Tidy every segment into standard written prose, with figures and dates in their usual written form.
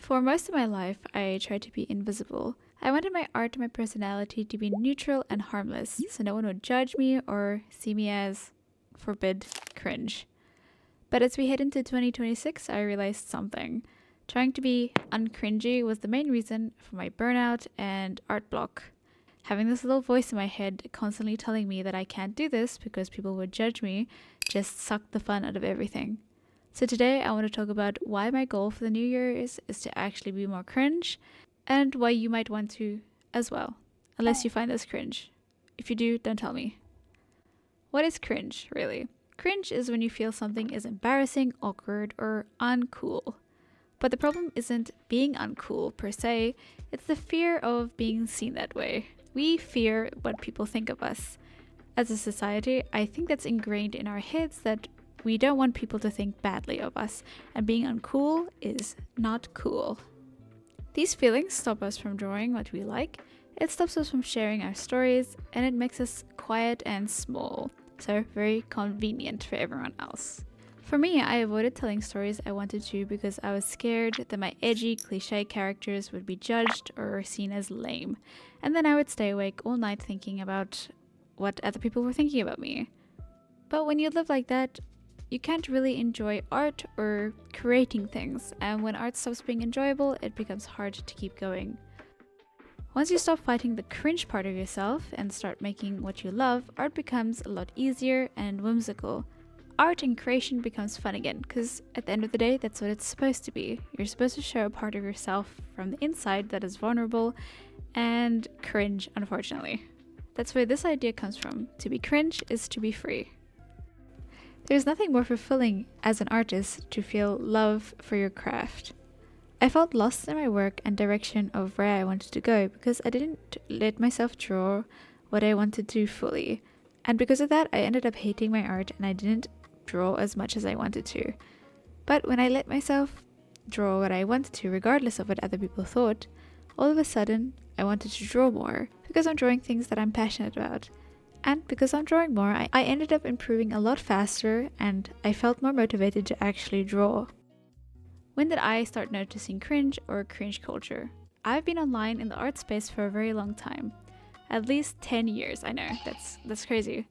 For most of my life, I tried to be invisible. I wanted my art and my personality to be neutral and harmless, so no one would judge me or see me as, forbid, cringe. But as we head into 2026, I realized something. Trying to be uncringy was the main reason for my burnout and art block. Having this little voice in my head constantly telling me that I can't do this because people would judge me just sucked the fun out of everything. So today I want to talk about why my goal for the new year is to actually be more cringe, and why you might want to as well, unless you find this cringe. If you do, don't tell me. What is cringe, really? Cringe is when you feel something is embarrassing, awkward, or uncool. But the problem isn't being uncool per se, it's the fear of being seen that way. We fear what people think of us. As a society, I think that's ingrained in our heads that we don't want people to think badly of us, and being uncool is not cool. These feelings stop us from drawing what we like, it stops us from sharing our stories, and it makes us quiet and small, so very convenient for everyone else. For me, I avoided telling stories I wanted to because I was scared that my edgy, cliche characters would be judged or seen as lame, and then I would stay awake all night thinking about what other people were thinking about me. But when you live like that, you can't really enjoy art or creating things, and when art stops being enjoyable, it becomes hard to keep going. Once you stop fighting the cringe part of yourself and start making what you love, art becomes a lot easier and whimsical. Art and creation becomes fun again, because at the end of the day, that's what it's supposed to be. You're supposed to show a part of yourself from the inside that is vulnerable and cringe, unfortunately. That's where this idea comes from. To be cringe is to be free. There's nothing more fulfilling as an artist to feel love for your craft. I felt lost in my work and direction of where I wanted to go because I didn't let myself draw what I wanted to fully. And because of that, I ended up hating my art and I didn't draw as much as I wanted to. But when I let myself draw what I wanted to, regardless of what other people thought, all of a sudden I wanted to draw more because I'm drawing things that I'm passionate about. And because I'm drawing more, I ended up improving a lot faster and I felt more motivated to actually draw. When did I start noticing cringe or cringe culture? I've been online in the art space for a very long time. At least 10 years, I know, that's crazy.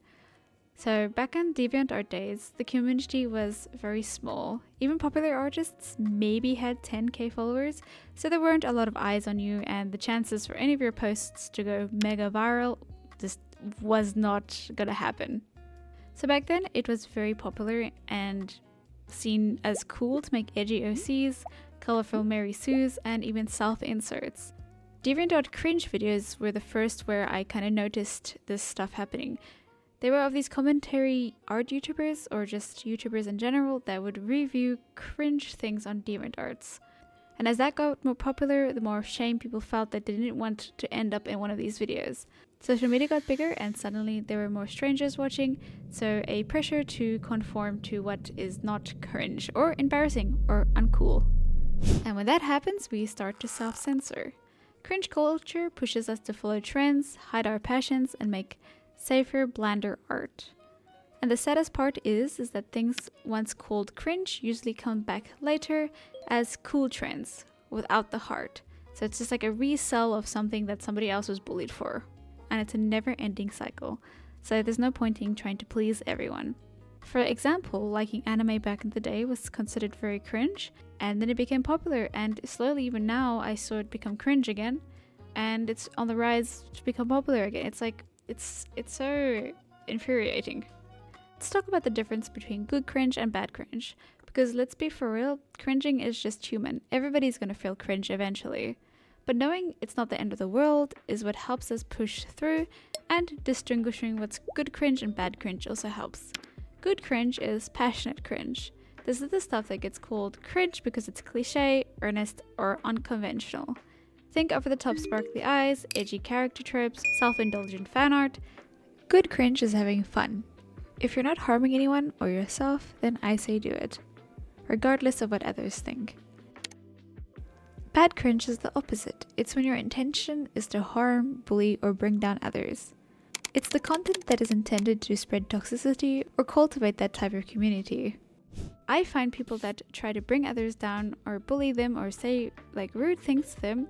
So back in DeviantArt days, the community was very small. Even popular artists maybe had 10k followers, so there weren't a lot of eyes on you, and the chances for any of your posts to go mega viral just was not gonna happen. So back then it was very popular and seen as cool to make edgy OCs, colorful Mary Sues, and even self-inserts. DeviantArt cringe videos were the first where I kind of noticed this stuff happening. They were of these commentary art YouTubers, or just YouTubers in general, that would review cringe things on DeviantArts. And as that got more popular, the more shame people felt that they didn't want to end up in one of these videos. Social media got bigger and suddenly there were more strangers watching, so a pressure to conform to what is not cringe or embarrassing or uncool. And when that happens, we start to self-censor. Cringe culture pushes us to follow trends, hide our passions, and make safer, blander art. And the saddest part is that things once called cringe usually come back later as cool trends without the heart. So it's just like a resell of something that somebody else was bullied for. And it's a never-ending cycle. So there's no point in trying to please everyone. For example, liking anime back in the day was considered very cringe, and then it became popular, and slowly even now I saw it become cringe again, and it's on the rise to become popular again. It's like, it's so infuriating. Let's talk about the difference between good cringe and bad cringe, because let's be for real, cringing is just human. Everybody's gonna feel cringe eventually. But knowing it's not the end of the world is what helps us push through, and distinguishing what's good cringe and bad cringe also helps. Good cringe is passionate cringe. This is the stuff that gets called cringe because it's cliche, earnest, or unconventional. Think over-the-top sparkly eyes, edgy character tropes, self-indulgent fan art. Good cringe is having fun. If you're not harming anyone or yourself, then I say do it, regardless of what others think. Bad cringe is the opposite. It's when your intention is to harm, bully, or bring down others. It's the content that is intended to spread toxicity or cultivate that type of community. I find people that try to bring others down or bully them or say like rude things to them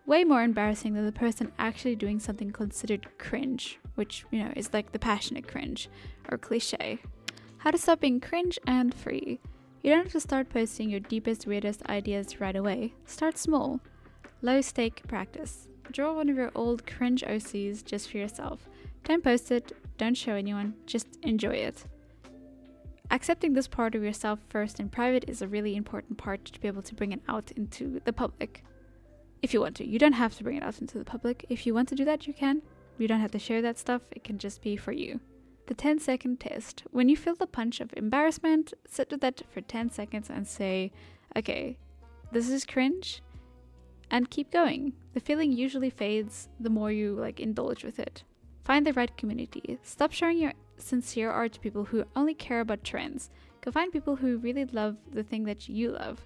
way more embarrassing than the person actually doing something considered cringe, which, you know, is like the passionate cringe or cliche. How to stop being cringe and free. You don't have to start posting your deepest, weirdest ideas right away. Start small. Low stake practice. Draw one of your old cringe OCs just for yourself. Don't post it, don't show anyone, just enjoy it. Accepting this part of yourself first in private is a really important part to be able to bring it out into the public. If you want to. You don't have to bring it out into the public. If you want to do that, you can. You don't have to share that stuff. It can just be for you. The 10-second test. When you feel the punch of embarrassment, sit with that for 10 seconds and say, okay, this is cringe, and keep going. The feeling usually fades the more you like indulge with it. Find the right community. Stop showing your sincere art to people who only care about trends. Go find people who really love the thing that you love.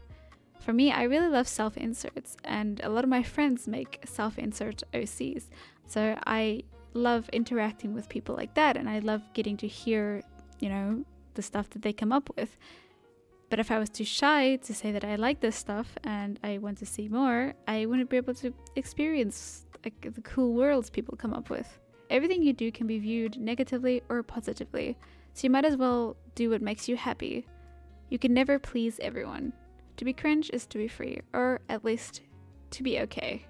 For me, I really love self-inserts, and a lot of my friends make self-insert OCs. So I love interacting with people like that, and I love getting to hear, you know, the stuff that they come up with. But if I was too shy to say that I like this stuff and I want to see more, I wouldn't be able to experience like the cool worlds people come up with. Everything you do can be viewed negatively or positively, so you might as well do what makes you happy. You can never please everyone. To be cringe is to be free, or at least to be okay.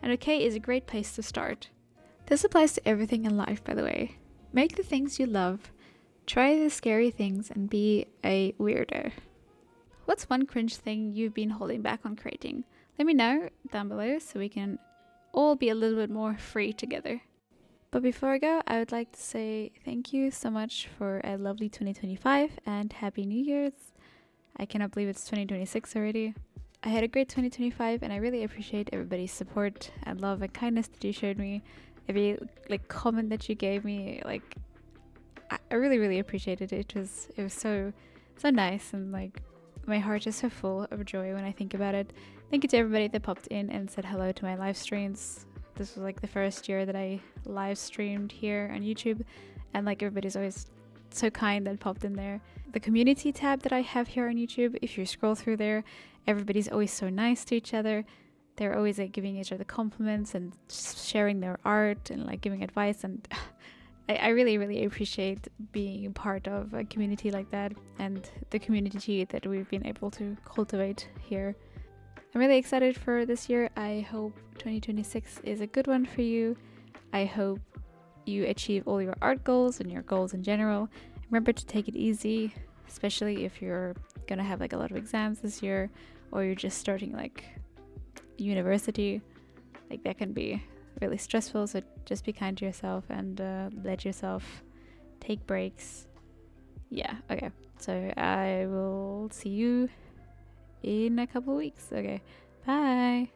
And okay is a great place to start. This applies to everything in life, by the way. Make the things you love, try the scary things, and be a weirdo. What's one cringe thing you've been holding back on creating? Let me know down below so we can all be a little bit more free together. But before I go, I would like to say thank you so much for a lovely 2025 and Happy New Year's. I cannot believe it's 2026 already. I had a great 2025 and I really appreciate everybody's support and love and kindness that you showed me. Every like comment that you gave me, like I really appreciated it. It was so nice, and like my heart is so full of joy when I think about it. Thank you to everybody that popped in and said hello to my live streams. This was like the first year that I live streamed here on YouTube, and like everybody's always so kind and popped in there. The community tab that I have here on YouTube, if you scroll through there, everybody's always so nice to each other. They're always like giving each other compliments and sharing their art and like giving advice, and I really appreciate being part of a community like that and the community that we've been able to cultivate here. I'm really excited for this year. I hope 2026 is a good one for you. I hope you achieve all your art goals and your goals in general. Remember to take it easy, especially if you're gonna have like a lot of exams this year, or you're just starting like university. Like that can be really stressful, so just be kind to yourself and let yourself take breaks. Yeah, okay, so I will see you in a couple weeks. Okay, bye.